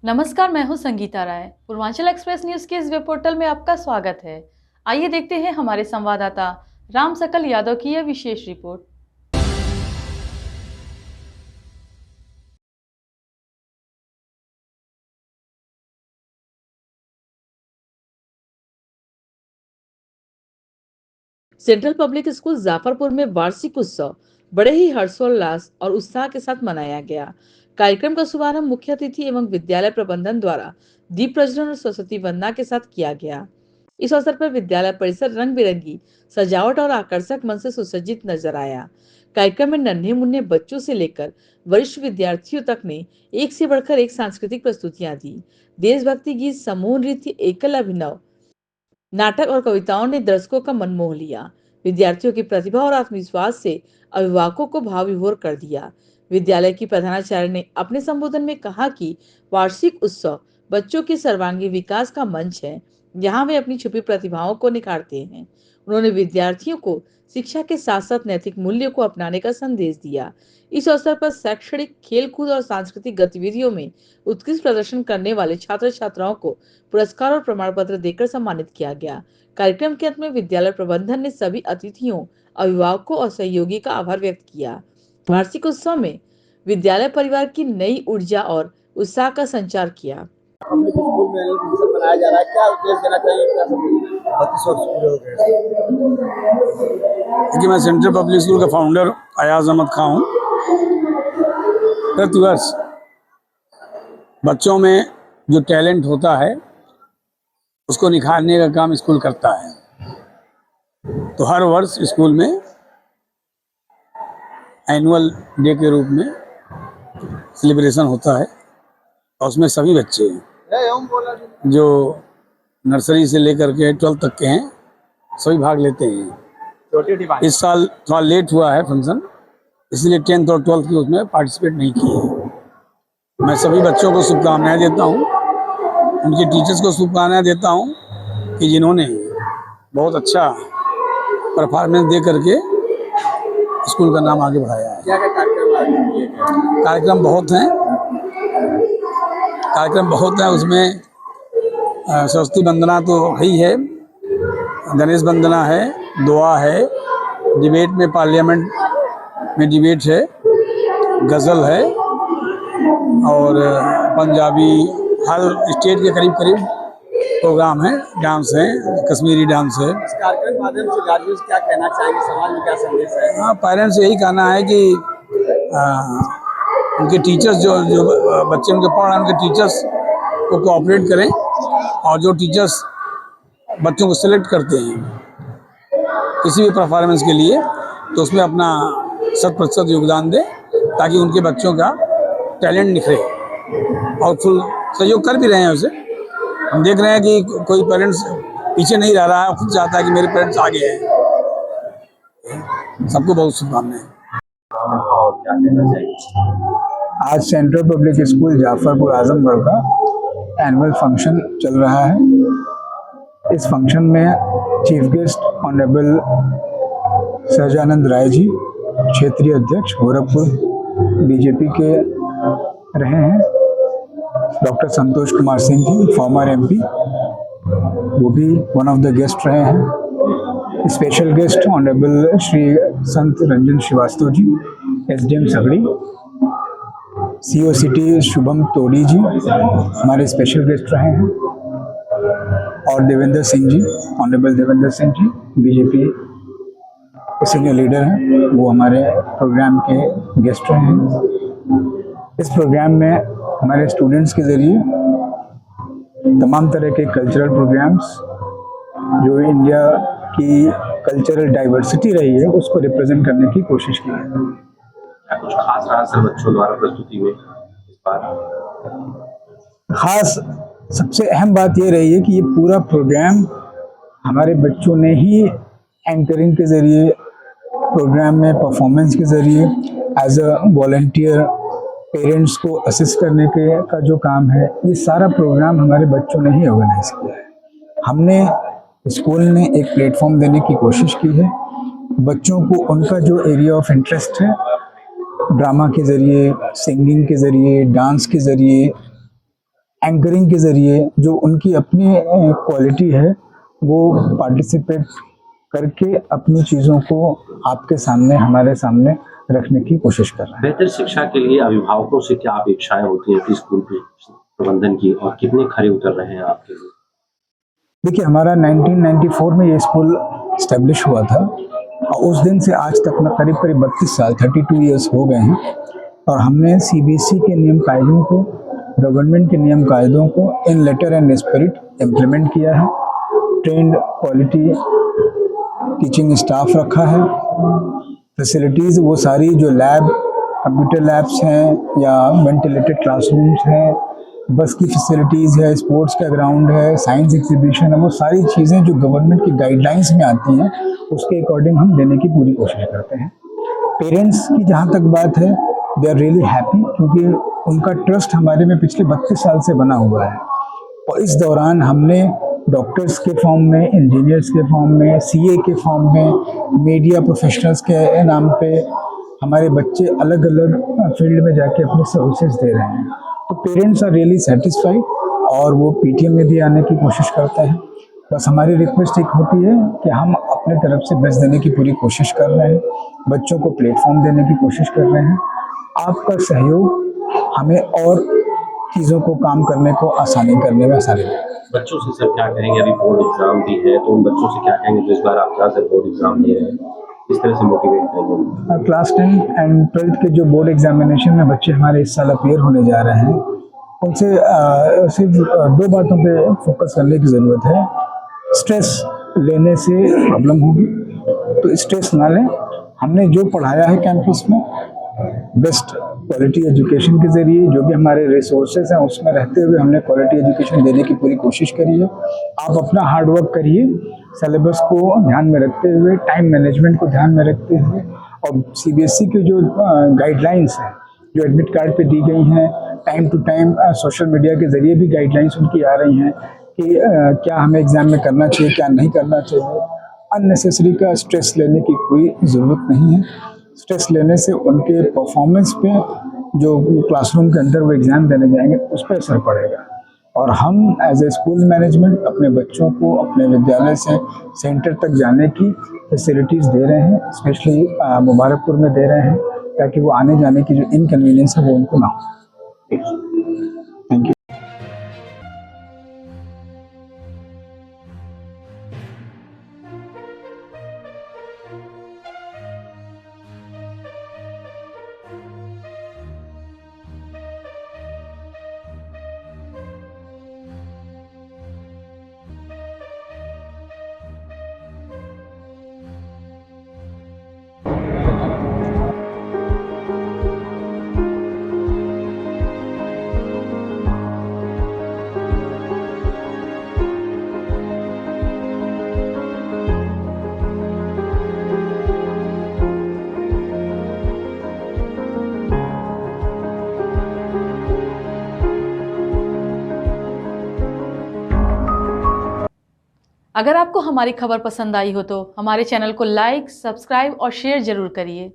नमस्कार, मैं हूं संगीता राय। पूर्वांचल एक्सप्रेस न्यूज के इस वेब पोर्टल में आपका स्वागत है। आइए देखते हैं हमारे संवाददाता राम सकल यादव की यह विशेष report. Central public school Jafarpur में वार्षिक उत्सव बड़े ही हर्षोल्लास और उत्साह के साथ मनाया गया। कार्यक्रम का शुभारंभ मुख्य अतिथि एवं विद्यालय प्रबंधन द्वारा दीप प्रज्वलन और सरस्वती वंदना के साथ किया गया। इस अवसर पर विद्यालय परिसर रंग बिरंगी सजावट और आकर्षक मन से सुसज्जित नजर आया। कार्यक्रम में नन्हे मुन्ने बच्चों से लेकर वरिष्ठ विद्यार्थियों तक ने एक से बढ़कर एक सांस्कृतिक प्रस्तुतियां दी। देशभक्ति गीत, समूह नृत्य, एकल अभिनव, नाटक और कविताओं ने दर्शकों का मन मोह लिया। विद्यार्थियों की प्रतिभा और आत्मविश्वास से अभिभावकों को भाव विभोर कर दिया। विद्यालय की प्रधानाचार्य ने अपने संबोधन में कहा कि वार्षिक उत्सव बच्चों के सर्वांगीण विकास का मंच है, जहां वे अपनी छुपी प्रतिभाओं को निखारते हैं। उन्होंने विद्यार्थियों को शिक्षा के साथ साथ नैतिक मूल्यों को अपनाने का संदेश दिया। इस अवसर पर शैक्षणिक, खेलकूद और सांस्कृतिक गतिविधियों में उत्कृष्ट प्रदर्शन करने वाले छात्र छात्राओं को पुरस्कार और प्रमाण पत्र देकर सम्मानित किया गया। कार्यक्रम के अंत में विद्यालय प्रबंधन ने सभी अतिथियों, अभिभावकों और सहयोगी का आभार व्यक्त किया। वार्षिक उत्सव में विद्यालय परिवार की नई ऊर्जा और उत्साह का संचार किया। पब्लिक स्कूल में एनुअल फंक्शन मनाया जा रहा है, क्या उद्देश्य देना चाहिए, क्या सब 32 वर्ष पूरे हो गए? देखिए, मैं सेंट्रल पब्लिक स्कूल का फाउंडर अयाज अहमद खां हूँ। प्रतिवर्ष बच्चों में जो टैलेंट होता है उसको निखारने का काम स्कूल करता है। तो हर वर्ष स्कूल में एनुअल डे के रूप में सेलिब्रेशन होता है और उसमें सभी बच्चे जो नर्सरी से लेकर के 12 तक के हैं सभी भाग लेते हैं। इस साल थोड़ा लेट हुआ है फंक्शन, इसलिए 10th और 12th की उसमें पार्टिसिपेट नहीं किए। मैं सभी बच्चों को शुभकामनाएं देता हूं, उनके टीचर्स को शुभकामनाएं देता हूं कि जिन्होंने बहुत अच्छा परफॉर्मेंस दे करके स्कूल का नाम आगे बढ़ाया है। क्या कार्यक्रम बहुत हैं उसमें सरस्वती वंदना तो ही है, गणेश वंदना है, दुआ है, डिबेट में पार्लियामेंट में डिबेट है, गज़ल है और पंजाबी हर स्टेट के करीब करीब प्रोग्राम है, डांस है, कश्मीरी डांस है। इस कार्यक्रम के माध्यम से गार्जियंस क्या कहना चाहेंगे, समाज में क्या संदेश है? हाँ, पेरेंट्स यही कहना है कि उनके टीचर्स जो बच्चे उनके पढ़ रहे हैं उनके टीचर्स को कोऑपरेट करें और जो टीचर्स बच्चों को सिलेक्ट करते हैं किसी भी परफॉर्मेंस के लिए तो उसमें अपना 100% योगदान दें ताकि उनके बच्चों का टैलेंट निखरे और फुल सहयोग कर भी रहे हैं उसे। हम देख रहे हैं कि कोई पेरेंट्स पीछे नहीं रह रहा है, खुद चाहता है कि मेरे पेरेंट्स आगे हैं। सबको बहुत शुभकामनाएं। आज central public school Jafarpur Azamgarh का एनुअल फंक्शन चल रहा है। इस फंक्शन में chief guest honourable Sahajanand Rai ji, क्षेत्रीय अध्यक्ष गोरखपुर बीजेपी के रहे हैं। Doctor Santosh Kumar Singh ji, farmer MP, वो भी वन ऑफ द गेस्ट रहे हैं। Special guest honourable Shri Sant Ranjan Srivastava ji, SDM Sagri. CO city Shubham Todi ji हमारे स्पेशल गेस्ट रहे हैं और Devendra Singh ji, honourable Devendra Singh ji BJP senior leader हैं, वो हमारे प्रोग्राम के गेस्ट रहे हैं। इस प्रोग्राम में हमारे स्टूडेंट्स के ज़रिए तमाम तरह के कल्चरल प्रोग्राम्स जो इंडिया की कल्चरल डाइवर्सिटी रही है उसको रिप्रेजेंट करने की कोशिश की है। कुछ खास रहा सर बच्चों द्वारा प्रस्तुति में इस बार? खास सबसे अहम बात ये रही है कि ये पूरा प्रोग्राम हमारे बच्चों ने ही एंकरिंग के ज़रिए, प्रोग्राम में परफॉर्मेंस के ज़रिए, एज अ वॉलंटियर पेरेंट्स को असिस्ट करने के का जो काम है, ये सारा प्रोग्राम हमारे बच्चों ने ही ऑर्गेनाइज किया है। हमने स्कूल ने एक प्लेटफॉर्म देने की कोशिश की है बच्चों को, उनका जो एरिया ऑफ इंटरेस्ट है, ड्रामा के ज़रिए, सिंगिंग के ज़रिए, डांस के ज़रिए, एंकरिंग के ज़रिए जो उनकी अपनी क्वालिटी है वो पार्टिसिपेट करके अपनी चीज़ों को आपके सामने, हमारे सामने रखने की कोशिश कर रहे हैं। बेहतर शिक्षा के लिए अभिभावकों से क्या अपेक्षाएं होती हैं कि स्कूल के प्रबंधन की, और कितने खरे उतर रहे हैं आपके लिए? देखिए, हमारा 1994 में ये स्कूल इस्टेब्लिश हुआ था और उस दिन से आज तक में करीब 32 साल 32 इयर्स हो गए हैं और हमने सीबीएसई के नियम कायदों को, गवर्नमेंट के नियम कायदों को इन लेटर एंड स्पिरिट इम्प्लीमेंट किया है। ट्रेंड क्वालिटी टीचिंग स्टाफ रखा है। फैसिलिटीज़ वो सारी जो लैब, कंप्यूटर लैब्स हैं या वेंटिलेटेड क्लासरूम्स हैं, बस की फैसिलिटीज़ है, स्पोर्ट्स का ग्राउंड है, साइंस एग्जीबिशन है, वो सारी चीज़ें जो गवर्नमेंट की गाइडलाइंस में आती हैं उसके अकॉर्डिंग हम देने की पूरी कोशिश करते हैं। पेरेंट्स की जहाँ तक बात है, दे आर रियली हैप्पी क्योंकि उनका ट्रस्ट हमारे में पिछले 32 साल से बना हुआ है और इस दौरान हमने डॉक्टर्स के फॉर्म में, इंजीनियर्स के फॉर्म में, सीए के फॉर्म में, मीडिया प्रोफेशनल्स के नाम पे हमारे बच्चे अलग अलग फील्ड में जाके अपनी सर्विसेज दे रहे हैं। तो पेरेंट्स आर रियली सेटिस्फाइड और वो पीटीएम में भी आने की कोशिश करते हैं। बस हमारी रिक्वेस्ट एक होती है कि हम अपने तरफ से बेस्ट देने की पूरी कोशिश कर रहे हैं, बच्चों को प्लेटफॉर्म देने की कोशिश कर रहे हैं। आपका सहयोग हमें और चीज़ों को काम करने को आसानी करने में आसानी है। बच्चों से सर क्या कहेंगे? अभी बोर्ड एग्जाम भी है तो उन बच्चों से क्या कहेंगे जो इस बार आप क्या सर बोर्ड एग्जाम दे रहे हैं, किस तरह से मोटिवेट करेंगे? क्लास 10 एंड 12th के जो बोर्ड एग्जामिनेशन में बच्चे हमारे इस साल अपीयर होने जा रहे हैं, उनसे सिर्फ दो बातों पे फोकस करने की ज़रूरत है। स्ट्रेस लेने से प्रॉब्लम होगी, तो स्ट्रेस ना लें। हमने जो पढ़ाया है कैंपस में, बेस्ट क्वालिटी एजुकेशन के ज़रिए जो भी हमारे रिसोर्सेज हैं उसमें रहते हुए हमने क्वालिटी एजुकेशन देने की पूरी कोशिश करी है। आप अपना हार्ड वर्क करिए, सिलेबस को ध्यान में रखते हुए, टाइम मैनेजमेंट को ध्यान में रखते हुए, और सीबीएसई के जो गाइडलाइंस हैं जो एडमिट कार्ड पे दी गई हैं, time to time social media के ज़रिए भी गाइडलाइंस उनकी आ रही हैं कि क्या हमें एग्ज़ाम में करना चाहिए, क्या नहीं करना चाहिए। अननेसेसरी का स्ट्रेस लेने की कोई ज़रूरत नहीं है। स्ट्रेस लेने से उनके परफॉर्मेंस पे, जो क्लासरूम के अंदर वो एग्ज़ाम देने जाएंगे, उस पर असर पड़ेगा। और हम एज ए स्कूल मैनेजमेंट अपने बच्चों को अपने विद्यालय से सेंटर तक जाने की फैसिलिटीज़ दे रहे हैं, स्पेशली मुबारकपुर में दे रहे हैं, ताकि वो आने जाने की जो इनकन्वीनियंस है वो उनको ना हो। Thank you. अगर आपको हमारी खबर पसंद आई हो तो हमारे चैनल को लाइक, सब्सक्राइब और शेयर जरूर करिए।